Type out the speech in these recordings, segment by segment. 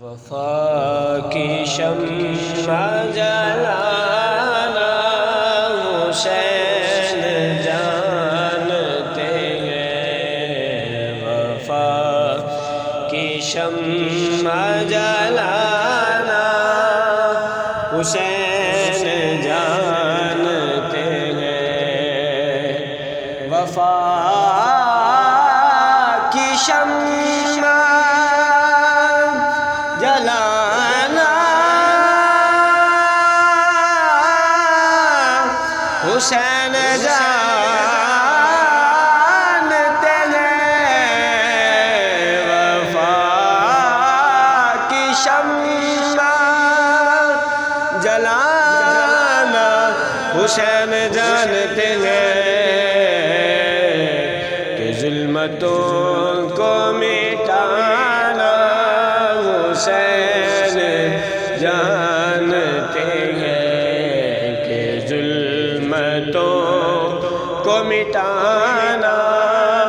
وفا کی شمع جلانا حسین جانتے ہیں، وفا کی شمع جلانا حسین جانتے ہیں، وفا کی شمع جلانا حسین جانتے ہیں، وفا کی شمع جلانا حسین جانتے ہیں کہ ظلمتوں کو مٹانا حسین جانتے ہیں کہ ظلمتوں کو مٹانا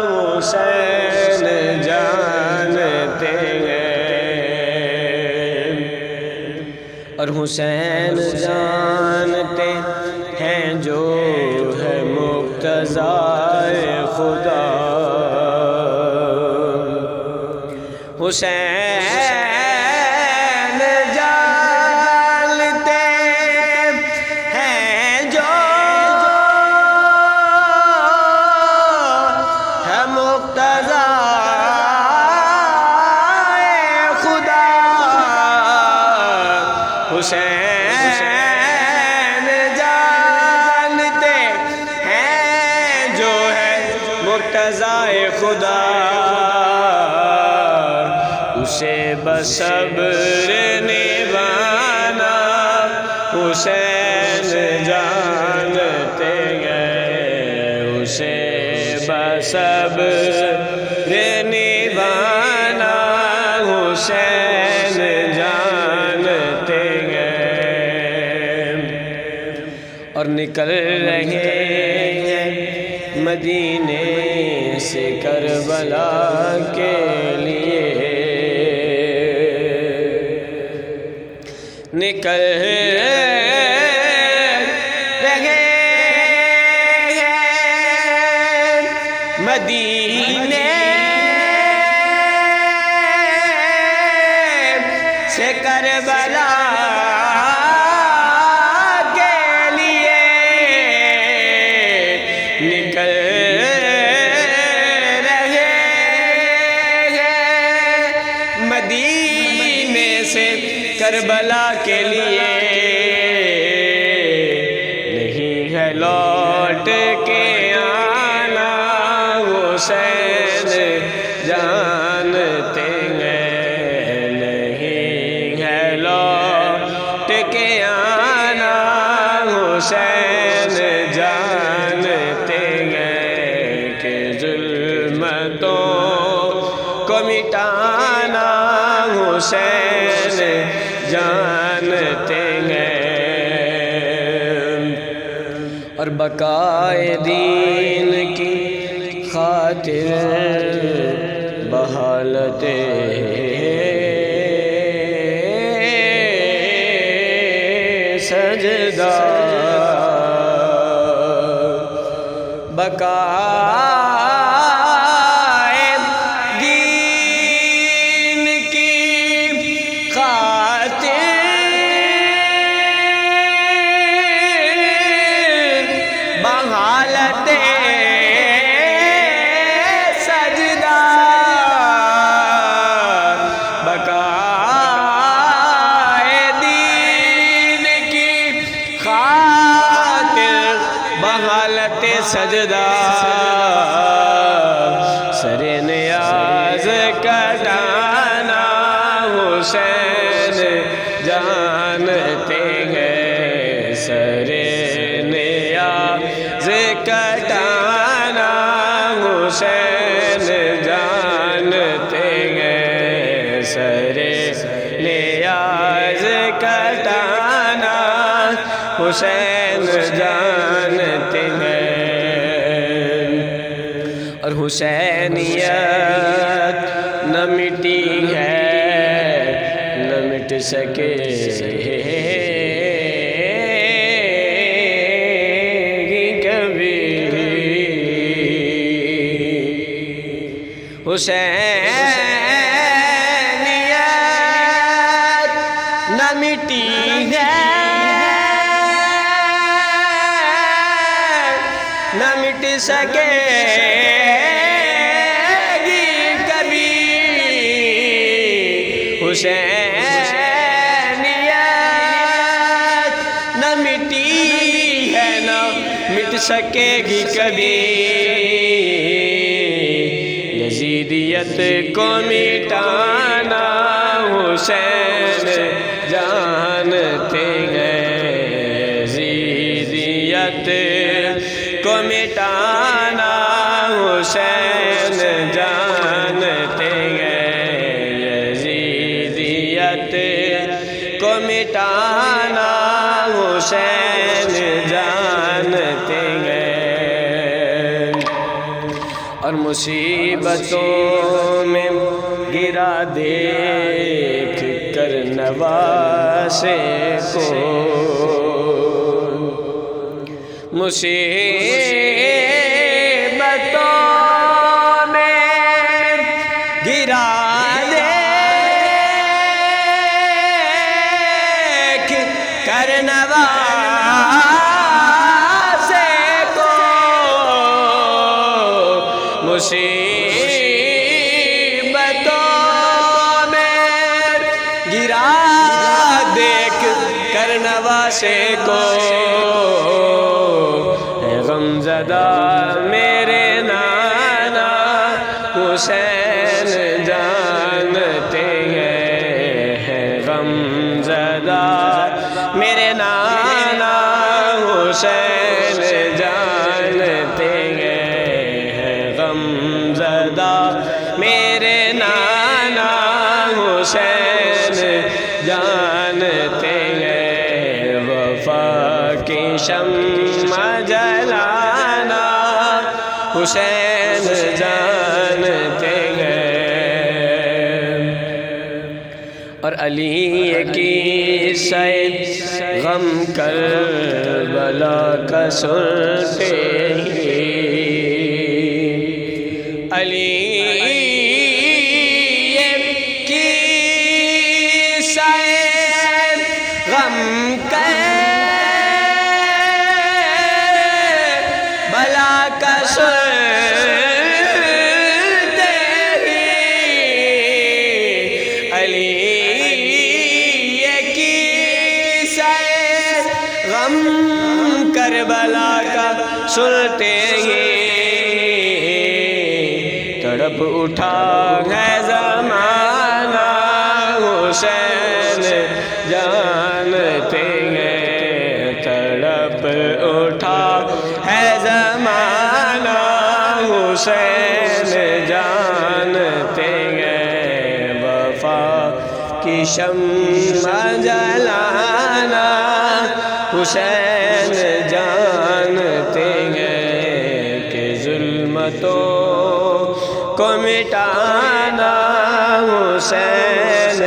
حسین جانتے ہیں، اور حسین جانتے ہیں جو ہے مقتضائے خدا، حسین جانتے ہیں جو ہے مقتضائے خدا، حسین جانتے ہیں جو ہے مقتضائے خدا، اسے بصبر نبھانا حسین جانتے ہیں، اسے بصبر نبھانا حسین جانتے ہیں، اور نکل رہے ہیں مدینے سے کربلا کے لیے، نکل رہے ہیں مدینے سے کربلا کے لیے، نکل رہے ہیں مدینے سے کربلا کے لیے، نہیں ہے لوٹ کے آنا حسین جانتے ہیں، نہیں ہے لوٹ کے آنا حسین جانتے ہیں کہ ظلمتوں کو مٹانا حسین جانتے ہیں، اور بقائے دین کی خاطر بحالت سجدہ، بقائے دین کی خاطر بحالت سجدہ، بقائے دین کی خاطر بحالت سجدہ، سر نیاز کٹانا حسین جانتے ہیں، سر نیاز کٹانا حسین جانتے ہیں، سر نیاز کٹانا حسین جانتے ہیں، اور حسینیت نہ مٹی ہے مٹ سکے گی کبھی حسینیت نہ مٹی ہے نہ مٹ سکے گی کبھی حسینیت نہ مٹی ہے نہ مٹ سکے گی کبھی یزیدیت کو مٹانا حسین جانتے ہیں یزیدیت کو مٹانا حسین جانتے ہیں یزیدیت کو مٹانا حسین جانتے ہیں اور مصیبتوں میں گرا دیکھ کر نواسے کو مصیبتوں میں گرا دیکھ کر نواسے کو مصیبتوں میں گرا دیکھ کر نواسے کو غم زدہ میرے نانا حسین جانتے ہیں غم زدہ میرے نانا حسین جانتے ہیں غم زدہ میرے نانا حسین جانتے ہیں وفا کی شمع جلانا حسین جانتے ہیں اور علی کی سید غم کربلا کا سنتے ہی علی کی سید غم کربلا کا سنتے ہی علی کی سید غم کربلا کا سنتے ہی تڑپ اٹھا ہے زمانہ حسین جانتے ہیں تڑپ اٹھا ہے زمانہ حسین جانتے ہیں وفا کی شمع جلانا حسین جانتے ہیں کہ ظلمتوں کو مٹانا حسین